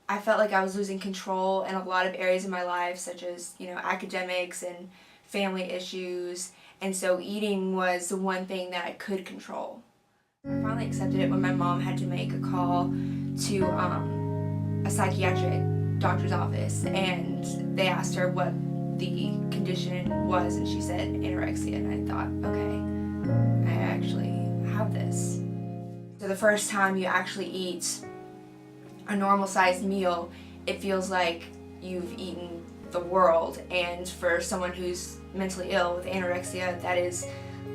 I felt like I was losing control in a lot of areas of my life, such as, academics and family issues, and so eating was the one thing that I could control. I finally accepted it when my mom had to make a call to a psychiatric doctor's office, and they asked her what the condition was, and she said anorexia, and I thought, okay, I actually have this. So the first time you actually eat a normal sized meal, it feels like you've eaten the world, and for someone who's mentally ill with anorexia, that is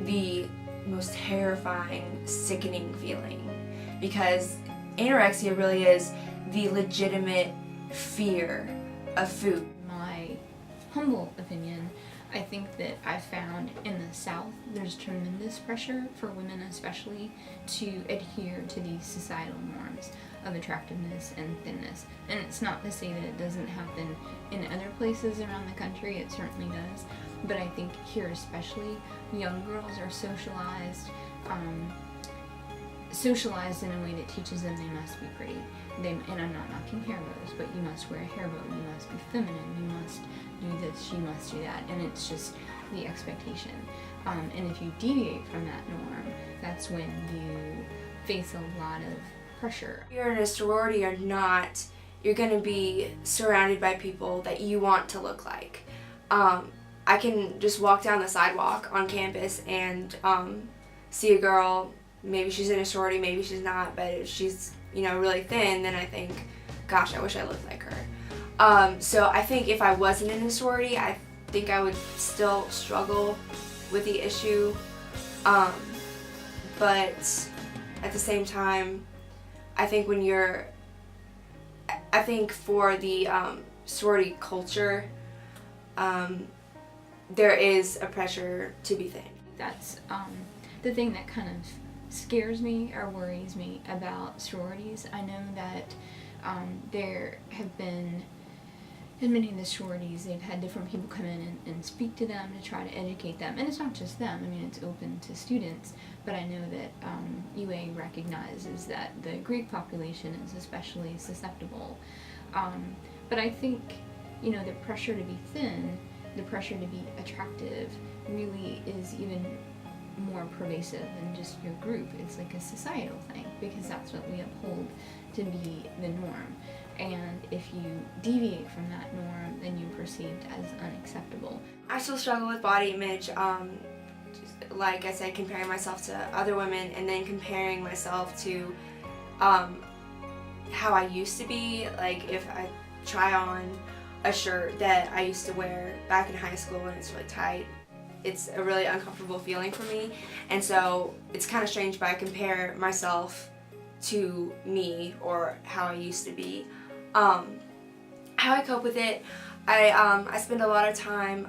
the most terrifying, sickening feeling, because anorexia really is the legitimate fear of food. My humble opinion, I think that I've found in the South there's tremendous pressure for women especially to adhere to these societal norms of attractiveness and thinness. And it's not to say that it doesn't happen in other places around the country, it certainly does. But I think here especially, young girls are socialized in a way that teaches them they must be pretty. And I'm not knocking hair bows, but you must wear a hair bow, you must be feminine, you must do this, you must do that, and it's just the expectation. And if you deviate from that norm, that's when you face a lot of pressure. If you're in a sorority or not, you're going to be surrounded by people that you want to look like. I can just walk down the sidewalk on campus and see a girl, maybe she's in a sorority, maybe she's not, but if she's really thin, then I think, gosh, I wish I looked like her. So I think if I wasn't in a sorority, I think I would still struggle with the issue, but at the same time, I think for the sorority culture, there is a pressure to be thin. That's the thing that kind of scares me or worries me about sororities. I know that there have been, in many of the sororities, they've had different people come in and speak to them to try to educate them. And it's not just them, I mean, it's open to students. But I know that UA recognizes that the Greek population is especially susceptible. But I think, the pressure to be thin, the pressure to be attractive really is even more pervasive than just your group. It's like a societal thing, because that's what we uphold to be the norm. And if you deviate from that norm, then you're perceived as unacceptable. I still struggle with body image, like I said, comparing myself to other women, and then comparing myself to how I used to be. Like if I try on a shirt that I used to wear back in high school and it's really tight, it's a really uncomfortable feeling for me, and so it's kind of strange, but I compare myself to me or how I used to be. How I cope with it, I spend a lot of time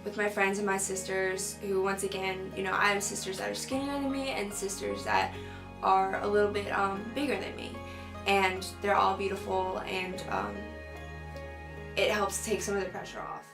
with my friends and my sisters, who, once again, I have sisters that are skinnier than me and sisters that are a little bit bigger than me, and they're all beautiful, and it helps take some of the pressure off.